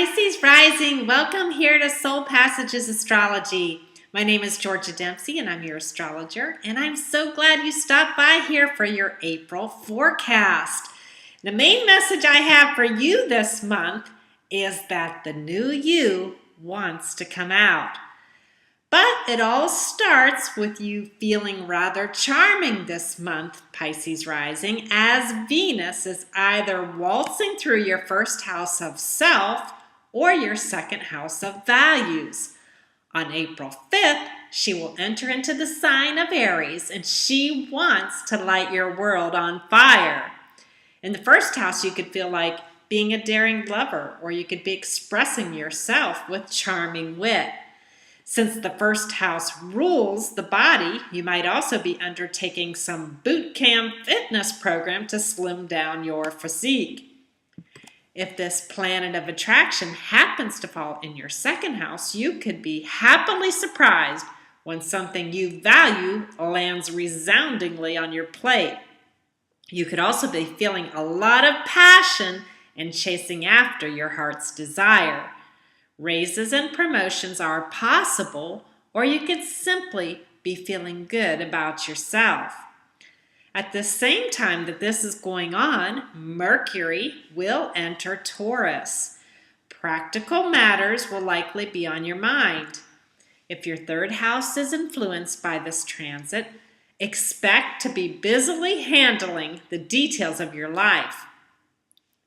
Pisces Rising, welcome here to Soul Passages Astrology. My name is Georgia Dempsey and I'm your astrologer, and I'm so glad you stopped by here for your April forecast. The main message I have for you this month is that the new you wants to come out. But it all starts with you feeling rather charming this month, Pisces Rising, as Venus is either waltzing through your first house of self or your second house of values. On April 5th, she will enter into the sign of Aries, and she wants to light your world on fire. In the first house, you could feel like being a daring lover, or you could be expressing yourself with charming wit. Since the first house rules the body, you might also be undertaking some boot camp fitness program to slim down your physique. If this planet of attraction happens to fall in your second house, you could be happily surprised when something you value lands resoundingly on your plate. You could also be feeling a lot of passion and chasing after your heart's desire. Raises and promotions are possible, or you could simply be feeling good about yourself. At the same time that this is going on, Mercury will enter Taurus. Practical matters will likely be on your mind. If your third house is influenced by this transit, expect to be busily handling the details of your life.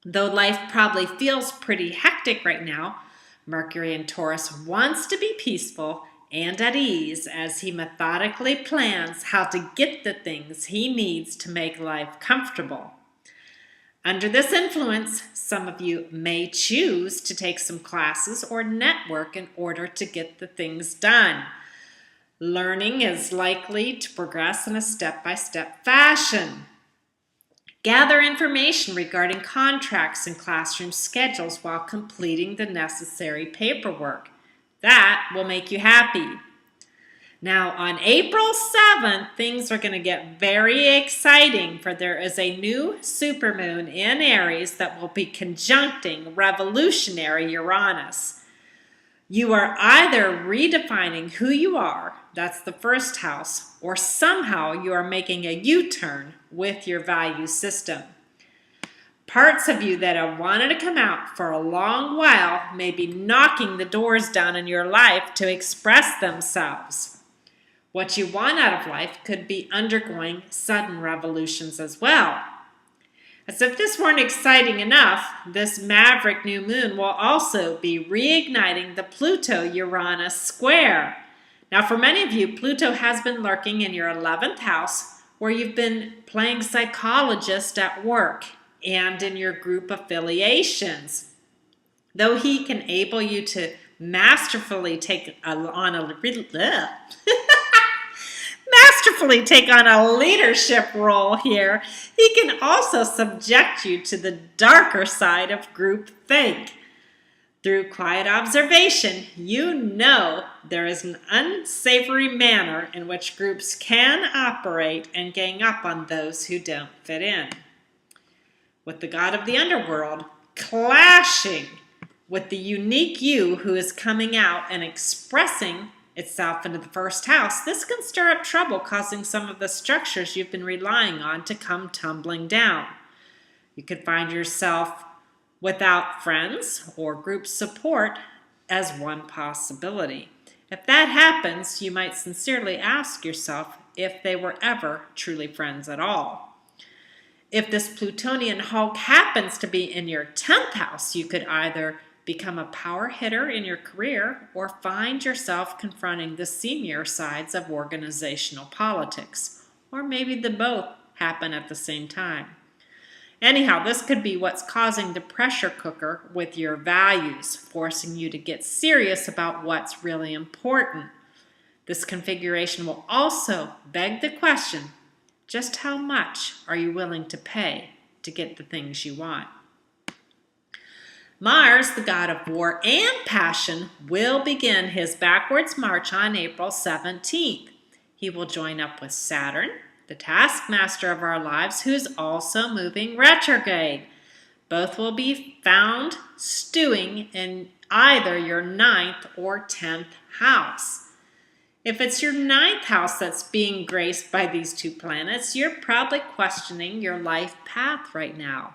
Though life probably feels pretty hectic right now, Mercury in Taurus wants to be peaceful and at ease as he methodically plans how to get the things he needs to make life comfortable. Under this influence, some of you may choose to take some classes or network in order to get the things done. Learning is likely to progress in a step-by-step fashion. Gather information regarding contracts and classroom schedules while completing the necessary paperwork. That will make you happy. Now, on April 7th, things are going to get very exciting, for there is a new supermoon in Aries that will be conjuncting revolutionary Uranus. You are either redefining who you are, that's the first house, or somehow you are making a U-turn with your value system. Parts of you that have wanted to come out for a long while may be knocking the doors down in your life to express themselves. What you want out of life could be undergoing sudden revolutions as well. As if this weren't exciting enough, this maverick new moon will also be reigniting the Pluto-Uranus square. Now, for many of you, Pluto has been lurking in your 11th house, where you've been playing psychologist at work and in your group affiliations. Though he can enable you to masterfully take on a leadership role here, he can also subject you to the darker side of groupthink. Through quiet observation, you know there is an unsavory manner in which groups can operate and gang up on those who don't fit in. With the god of the underworld clashing with the unique you who is coming out and expressing itself into the first house, this can stir up trouble, causing some of the structures you've been relying on to come tumbling down. You could find yourself without friends or group support as one possibility. If that happens, you might sincerely ask yourself if they were ever truly friends at all. If this Plutonian Hulk happens to be in your 10th house, you could either become a power hitter in your career or find yourself confronting the seamier sides of organizational politics. Or maybe the both happen at the same time. Anyhow, this could be what's causing the pressure cooker with your values, forcing you to get serious about what's really important. This configuration will also beg the question, just how much are you willing to pay to get the things you want? Mars, the god of war and passion, will begin his backwards march on April 17th. He will join up with Saturn, the taskmaster of our lives, who's also moving retrograde. Both will be found stewing in either your 9th or 10th house. If it's your 9th house that's being graced by these two planets, you're probably questioning your life path right now.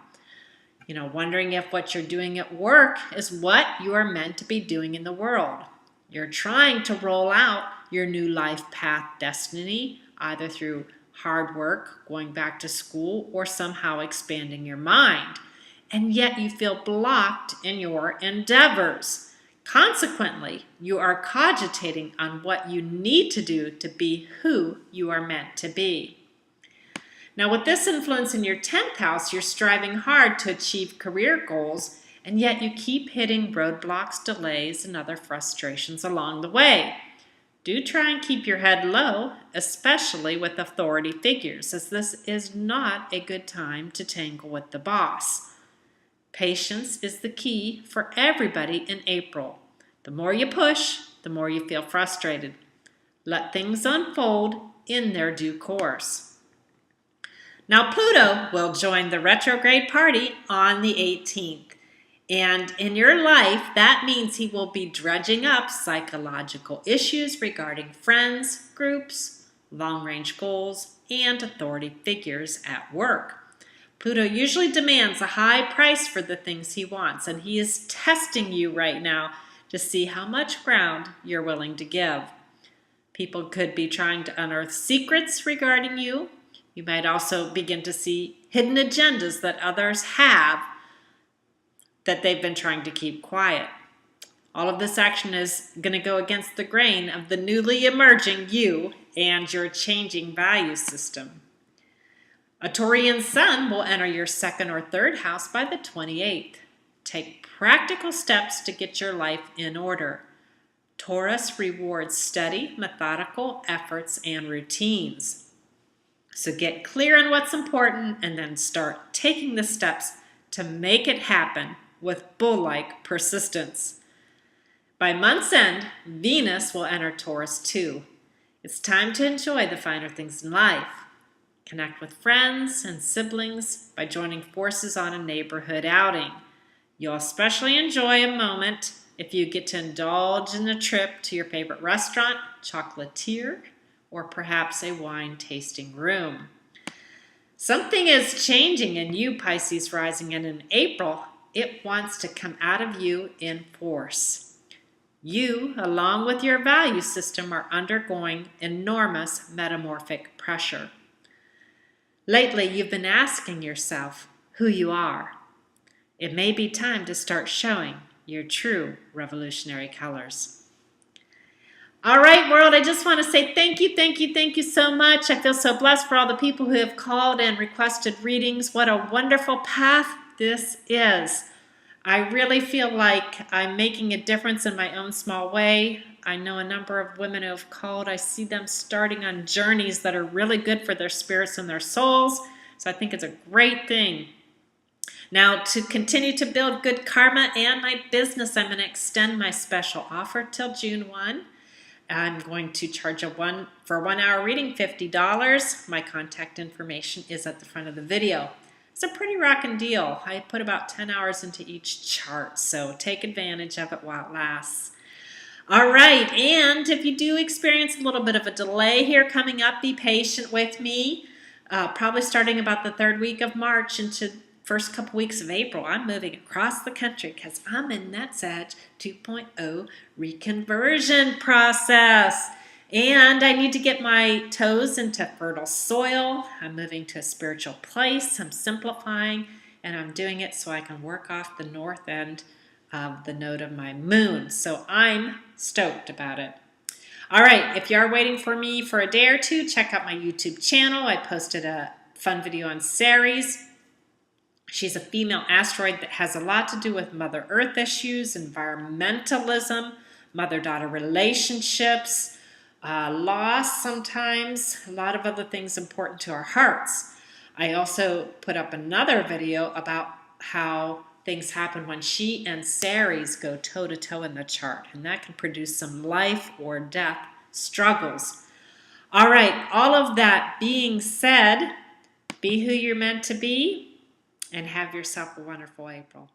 Wondering if what you're doing at work is what you are meant to be doing in the world. You're trying to roll out your new life path destiny, either through hard work, going back to school, or somehow expanding your mind. And yet you feel blocked in your endeavors. Consequently, you are cogitating on what you need to do to be who you are meant to be. Now, with this influence in your 10th house, you're striving hard to achieve career goals, and yet you keep hitting roadblocks, delays, and other frustrations along the way. Do try and keep your head low, especially with authority figures, as this is not a good time to tangle with the boss. Patience is the key for everybody in April. The more you push, the more you feel frustrated. Let things unfold in their due course. Now, Pluto will join the retrograde party on the 18th. And in your life, that means he will be dredging up psychological issues regarding friends, groups, long-range goals, and authority figures at work. Pluto usually demands a high price for the things he wants, and he is testing you right now to see how much ground you're willing to give. People could be trying to unearth secrets regarding you. You might also begin to see hidden agendas that others have that they've been trying to keep quiet. All of this action is going to go against the grain of the newly emerging you and your changing value system. A Taurian sun will enter your 2nd or 3rd house by the 28th. Take practical steps to get your life in order. Taurus rewards steady, methodical efforts and routines. So get clear on what's important and then start taking the steps to make it happen with bull-like persistence. By month's end, Venus will enter Taurus too. It's time to enjoy the finer things in life. Connect with friends and siblings by joining forces on a neighborhood outing. You'll especially enjoy a moment if you get to indulge in a trip to your favorite restaurant, chocolatier, or perhaps a wine tasting room. Something is changing in you, Pisces rising, and in April, it wants to come out of you in force. You, along with your value system, are undergoing enormous metamorphic pressure. Lately, you've been asking yourself who you are. It may be time to start showing your true revolutionary colors. All right, world, I just want to say thank you so much. I feel so blessed for all the people who have called and requested readings. What a wonderful path this is. I really feel like I'm making a difference in my own small way. I know a number of women who have called. I see them starting on journeys that are really good for their spirits and their souls. So I think it's a great thing. Now, to continue to build good karma and my business, I'm going to extend my special offer till June 1. I'm going to charge for a 1-hour reading, $50. My contact information is at the front of the video. It's a pretty rockin' deal. I put about 10 hours into each chart, so take advantage of it while it lasts. All right, and if you do experience a little bit of a delay here coming up, be patient with me. Probably starting about the 3rd week of March into first couple weeks of April, I'm moving across the country because I'm in that Sag 2.0 reconversion process. And I need to get my toes into fertile soil. I'm moving to a spiritual place. I'm simplifying, and I'm doing it so I can work off the north end of the node of my moon. So I'm stoked about it. All right, if you are waiting for me for a day or two, check out my YouTube channel. I posted a fun video on Aries. She's a female asteroid that has a lot to do with Mother Earth issues, environmentalism, mother-daughter relationships, loss sometimes, a lot of other things important to our hearts. I also put up another video about how things happen when she and Aries go toe-to-toe in the chart, and that can produce some life or death struggles. All right, all of that being said, be who you're meant to be. and have yourself a wonderful April.